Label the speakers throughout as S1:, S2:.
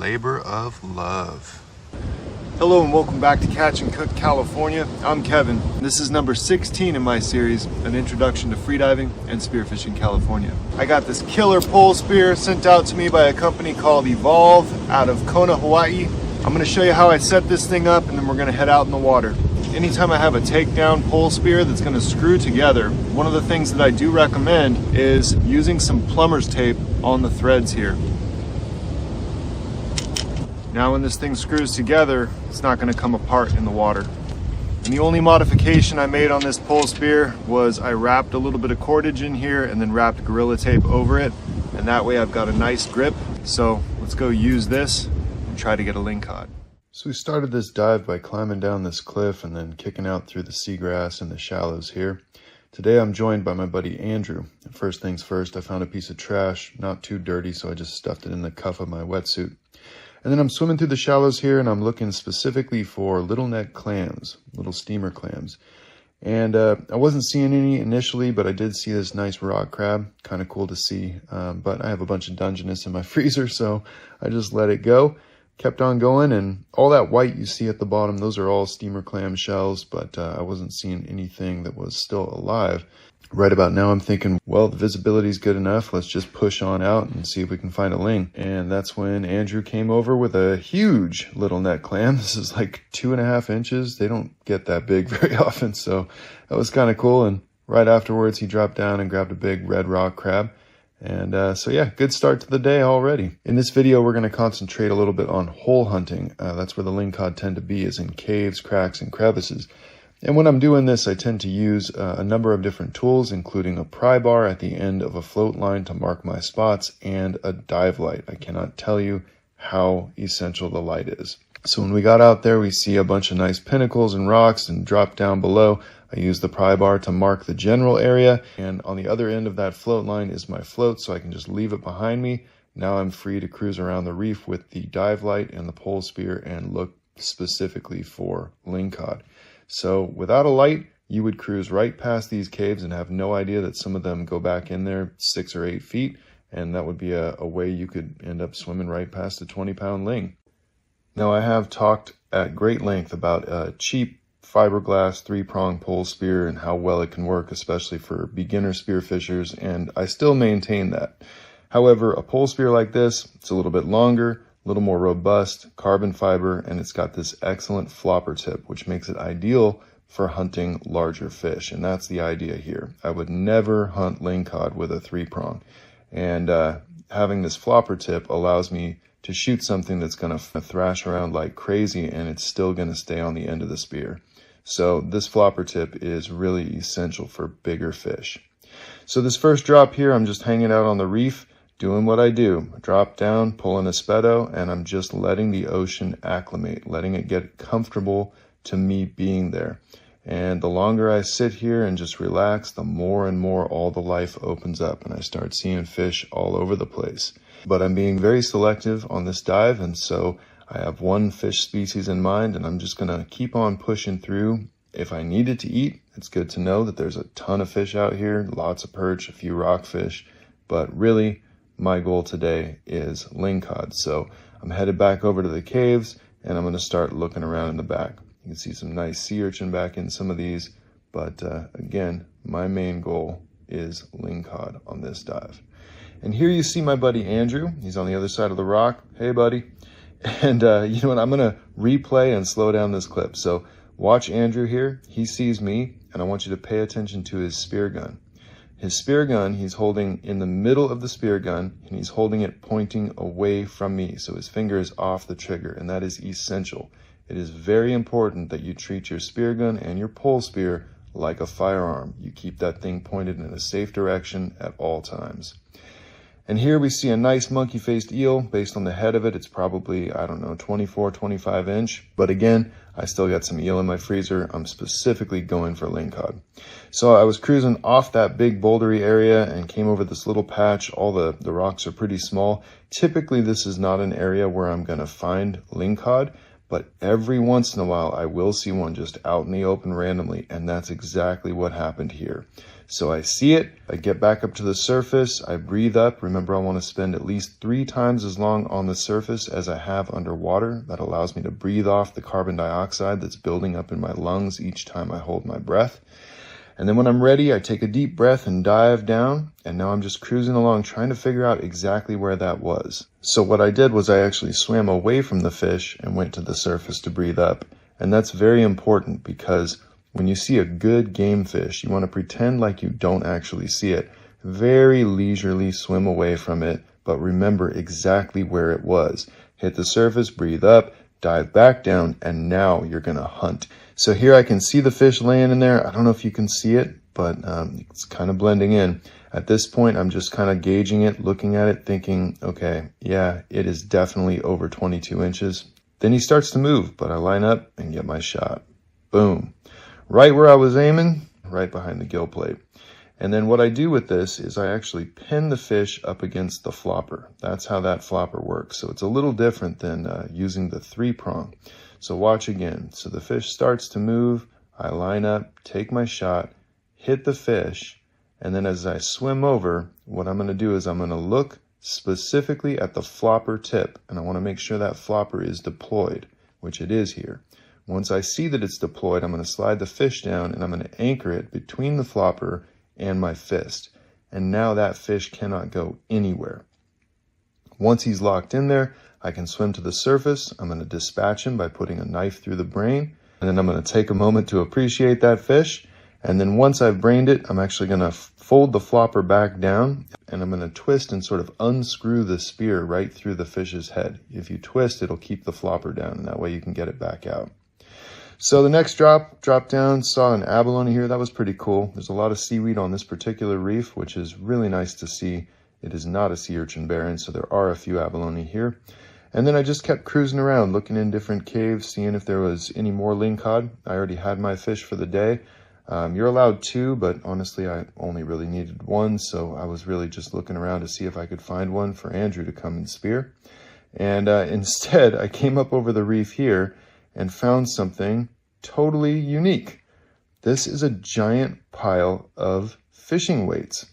S1: labor of love.
S2: Hello and welcome back to Catch and Cook California. I'm Kevin. This is number 16 in my series, an introduction to freediving and spearfishing California. I got this killer pole spear sent out to me by a company called Evolve out of Kona, Hawaii. I'm going to show you how I set this thing up and then we're going to head out in the water. Anytime I have a takedown pole spear that's going to screw together, one of the things that I do recommend is using some plumber's tape on the threads here. Now when this thing screws together, it's not going to come apart in the water. And the only modification I made on this pole spear was I wrapped a little bit of cordage in here and then wrapped Gorilla Tape over it. And that way I've got a nice grip. So let's go use this and try to get a lingcod.
S1: So we started this dive by climbing down this cliff and then kicking out through the seagrass and the shallows here. Today I'm joined by my buddy Andrew. First things first, I found a piece of trash, not too dirty, so I just stuffed it in the cuff of my wetsuit. And then I'm swimming through the shallows here and I'm looking specifically for little neck clams, little steamer clams. And I wasn't seeing any initially, but I did see this nice rock crab, kind of cool to see. But I have a bunch of Dungeness in my freezer, so I just let it go. Kept on going, and all that white you see at the bottom, those are all steamer clam shells, but I wasn't seeing anything that was still alive. Right about now, I'm thinking, well, the visibility is good enough. Let's just push on out and see if we can find a ling. And that's when Andrew came over with a huge little neck clam. This is like 2.5 inches. They don't get that big very often, so that was kind of cool. And right afterwards, he dropped down and grabbed a big red rock crab. And so yeah, good start to the day already. In this video, we're going to concentrate a little bit on hole hunting. That's where the lingcod tend to be, is in caves, cracks, and crevices. And when I'm doing this, I tend to use a number of different tools, including a pry bar at the end of a float line to mark my spots and a dive light. I cannot tell you how essential the light is. So when we got out there, we see a bunch of nice pinnacles and rocks, and drop down below. I use the pry bar to mark the general area, and on the other end of that float line is my float, so I can just leave it behind me. Now I'm free to cruise around the reef with the dive light and the pole spear and look specifically for lingcod. So without a light, you would cruise right past these caves and have no idea that some of them go back in there 6 or 8 feet, and that would be a way you could end up swimming right past a 20-pound ling. Now, I have talked at great length about a cheap fiberglass 3-prong pole spear and how well it can work, especially for beginner spearfishers, and I still maintain that. However, a pole spear like this, it's a little bit longer, a little more robust, carbon fiber, and it's got this excellent flopper tip, which makes it ideal for hunting larger fish, and that's the idea here. I would never hunt lingcod with a 3-prong, and having this flopper tip allows me to shoot something that's going to thrash around like crazy, and it's still going to stay on the end of the spear. So this flopper tip is really essential for bigger fish. So this first drop here, I'm just hanging out on the reef, doing what I do. Drop down, pull an espedo, and I'm just letting the ocean acclimate, letting it get comfortable to me being there. And the longer I sit here and just relax, the more and more all the life opens up, and I start seeing fish all over the place. But I'm being very selective on this dive, and so I have one fish species in mind, and I'm just going to keep on pushing through. If I needed to eat, it's good to know that there's a ton of fish out here, lots of perch, a few rockfish, but really, my goal today is lingcod. So I'm headed back over to the caves and I'm going to start looking around in the back. You can see some nice sea urchin back in some of these, but again, my main goal is lingcod on this dive. And here you see my buddy Andrew. He's on the other side of the rock. Hey buddy. And you know what, I'm going to replay and slow down this clip. So watch Andrew here. He sees me, and I want you to pay attention to his spear gun. His spear gun, he's holding in the middle of the spear gun, and he's holding it pointing away from me. So his finger is off the trigger, and that is essential. It is very important that you treat your spear gun and your pole spear like a firearm. You keep that thing pointed in a safe direction at all times. And here we see a nice monkey-faced eel. Based on the head of it, it's probably, I don't know, 24, 25 inch. But again, I still got some eel in my freezer. I'm specifically going for lingcod. So I was cruising off that big bouldery area and came over this little patch. All the rocks are pretty small. Typically, this is not an area where I'm going to find lingcod, but every once in a while I will see one just out in the open randomly, and that's exactly what happened here. So I see it, I get back up to the surface, I breathe up. Remember, I want to spend at least 3 times as long on the surface as I have underwater. That allows me to breathe off the carbon dioxide that's building up in my lungs each time I hold my breath. And then when I'm ready, I take a deep breath and dive down, and now I'm just cruising along trying to figure out exactly where that was. So what I did was I actually swam away from the fish and went to the surface to breathe up. And that's very important, because when you see a good game fish, you want to pretend like you don't actually see it. Very leisurely swim away from it, but remember exactly where it was. Hit the surface, breathe up, dive back down, and now you're going to hunt. So here I can see the fish laying in there. I don't know if you can see it, but it's kind of blending in. At this point, I'm just kind of gauging it, looking at it, thinking, okay, yeah, it is definitely over 22 inches. Then he starts to move, but I line up and get my shot. Boom. Right where I was aiming, right behind the gill plate. And then what I do with this is I actually pin the fish up against the flopper. That's how that flopper works. So it's a little different than using the 3-prong. So watch again. So the fish starts to move, I line up, take my shot, hit the fish, and then as I swim over, what I'm going to do is I'm going to look specifically at the flopper tip, and I want to make sure that flopper is deployed, which it is here. Once I see that it's deployed, I'm going to slide the fish down and I'm going to anchor it between the flopper and my fist. And now that fish cannot go anywhere. Once he's locked in there, I can swim to the surface. I'm going to dispatch him by putting a knife through the brain. And then I'm going to take a moment to appreciate that fish. And then once I've brained it, I'm actually going to fold the flopper back down, and I'm going to twist and sort of unscrew the spear right through the fish's head. If you twist, it'll keep the flopper down, and that way you can get it back out. So the next drop down, saw an abalone here. That was pretty cool. There's a lot of seaweed on this particular reef, which is really nice to see. It is not a sea urchin barren, so there are a few abalone here. And then I just kept cruising around, looking in different caves, seeing if there was any more lingcod. I already had my fish for the day. You're allowed 2, but honestly, I only really needed 1, so I was really just looking around to see if I could find one for Andrew to come and spear. And instead, I came up over the reef here and found something totally unique. This is a giant pile of fishing weights.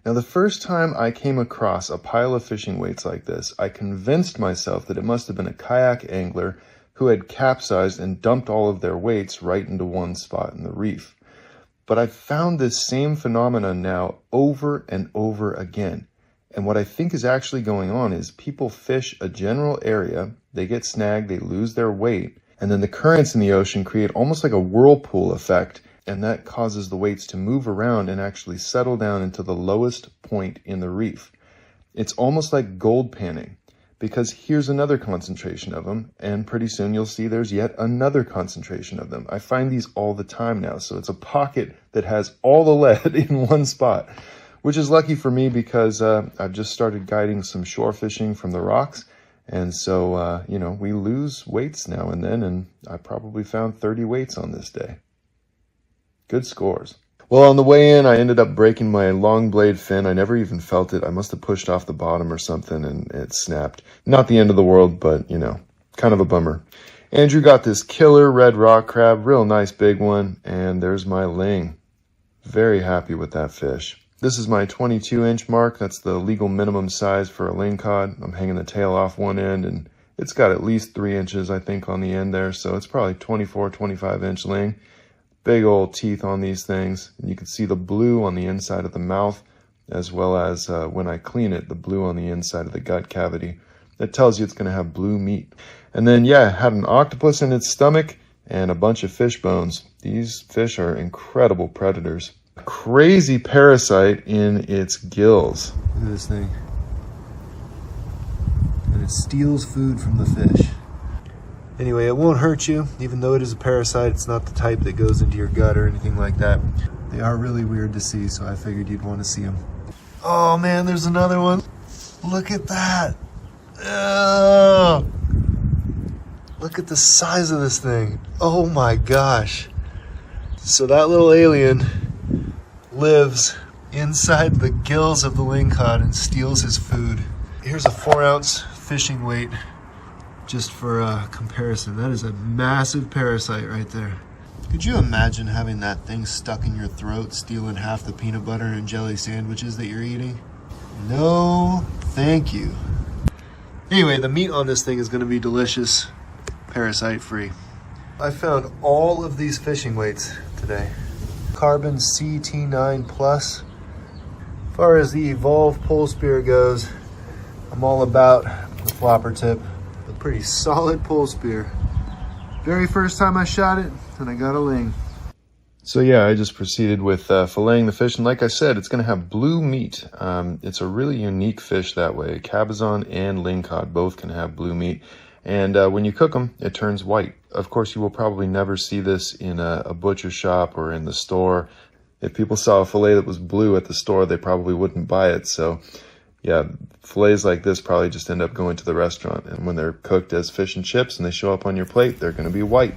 S1: Now, the first time I came across a pile of fishing weights like this, I convinced myself that it must have been a kayak angler who had capsized and dumped all of their weights right into one spot in the reef. But I've found this same phenomenon now over and over again. And what I think is actually going on is people fish a general area, they get snagged, they lose their weight, and then the currents in the ocean create almost like a whirlpool effect, and that causes the weights to move around and actually settle down into the lowest point in the reef. It's almost like gold panning, because here's another concentration of them, and pretty soon you'll see there's yet another concentration of them. I find these all the time now, so it's a pocket that has all the lead in one spot, which is lucky for me because I've just started guiding some shore fishing from the rocks, and so, we lose weights now and then, and I probably found 30 weights on this day. Good scores. Well, on the way in, I ended up breaking my long blade fin. I never even felt it. I must have pushed off the bottom or something and it snapped. Not the end of the world, but, kind of a bummer. Andrew got this killer red rock crab, real nice big one, and there's my ling. Very happy with that fish. This is my 22-inch mark. That's the legal minimum size for a lingcod. I'm hanging the tail off one end, and it's got at least 3 inches, I think, on the end there, so it's probably 24, 25-inch ling. Big old teeth on these things, and you can see the blue on the inside of the mouth, as well as when I clean it, the blue on the inside of the gut cavity. That tells you it's going to have blue meat. And then, it had an octopus in its stomach and a bunch of fish bones. These fish are incredible predators. A crazy parasite in its gills. Look at this thing. And it steals food from the fish. Anyway, it won't hurt you, even though it is a parasite. It's not the type that goes into your gut or anything like that. They are really weird to see, so I figured you'd want to see them. Oh man, there's another one. Look at that. Oh, look at the size of this thing. Oh my gosh. So that little alien lives inside the gills of the lingcod and steals his food. Here's a 4-ounce fishing weight.
S2: just for comparison. That is a massive parasite right there. Could you imagine having that thing stuck in your throat, stealing half the peanut butter and jelly sandwiches that you're eating? No, thank you. Anyway, the meat on this thing is gonna be delicious, parasite-free. I found all of these fishing weights today. Carbon CT9 Plus. As far as the Evolve pole spear goes, I'm all about the flopper tip. A pretty solid pole spear. Very first time I shot it, and I got a ling.
S1: So yeah, I just proceeded with filleting the fish, and like I said, it's going to have blue meat. It's a really unique fish that way. Cabezon and lingcod both can have blue meat, and when you cook them, it turns white. Of course, you will probably never see this in a butcher shop or in the store. If people saw a fillet that was blue at the store, they probably wouldn't buy it. So yeah, fillets like this probably just end up going to the restaurant, and when they're cooked as fish and chips and they show up on your plate, they're going to be white.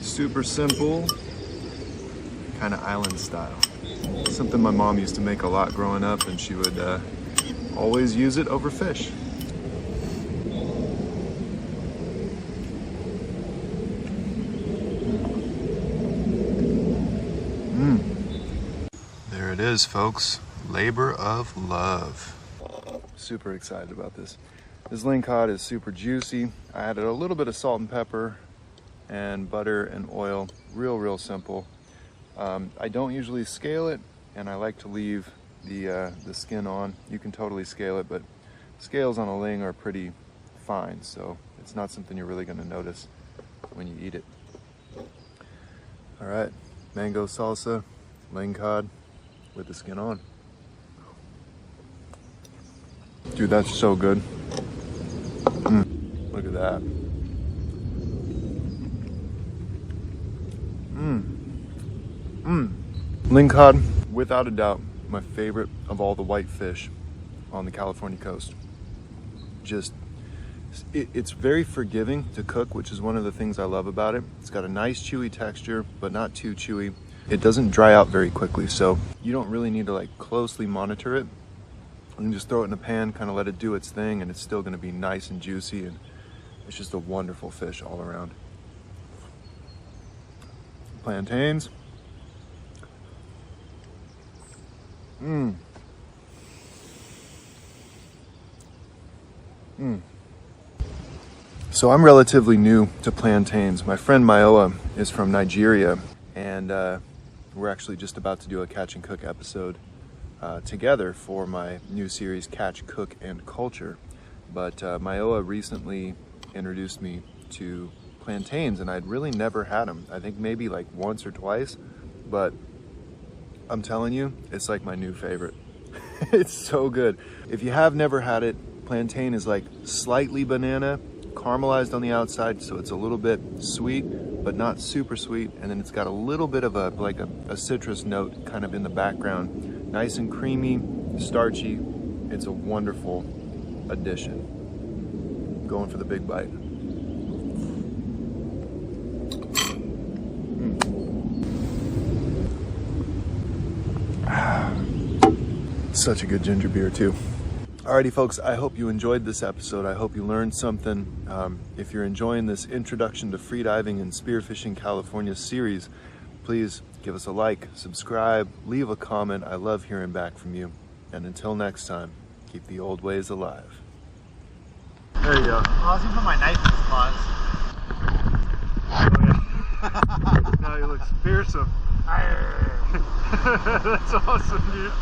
S1: Super simple, kind of island style. Something my mom used to make a lot growing up, and she would always use it over fish. There it is, folks. Labor of love. Super excited about this. This lingcod is super juicy. I added a little bit of salt and pepper and butter and oil. Real simple. I don't usually scale it, and I like to leave the skin on. You can totally scale it, but scales on a ling are pretty fine, so it's not something you're really going to notice when you eat it. All right, mango salsa, lingcod with the skin on. Dude, that's so good. Look at that. Lingcod, without a doubt, my favorite of all the white fish on the California coast. Just, it's very forgiving to cook, which is one of the things I love about it. It's got a nice chewy texture, but not too chewy. It doesn't dry out very quickly, so you don't really need to like closely monitor it. You can just throw it in a pan, kind of let it do its thing, and it's still going to be nice and juicy, and it's just a wonderful fish all around. Plantains. So I'm relatively new to plantains. My friend Mayoa is from Nigeria, and we're actually just about to do a catch and cook episode together for my new series, Catch, Cook, and Culture. But Mayoa recently introduced me to plantains, and I'd really never had them. I think maybe like once or twice, but I'm telling you, it's like my new favorite. It's so good. If you have never had it, plantain is like slightly banana, caramelized on the outside, so it's a little bit sweet, but not super sweet. And then it's got a little bit of a citrus note kind of in the background. Nice and creamy, starchy. It's a wonderful addition. Going for the big bite. Such a good ginger beer too. Alrighty folks, I hope you enjoyed this episode. I hope you learned something. If you're enjoying this Introduction to Freediving and Spearfishing California series,
S2: Please give us a like, subscribe, leave a comment. I love hearing back from you. And until next time, keep the old ways alive. There you go.
S3: Oh, I was gonna put my knife in his paws.
S2: Oh, yeah. Now he looks fearsome. That's awesome, dude.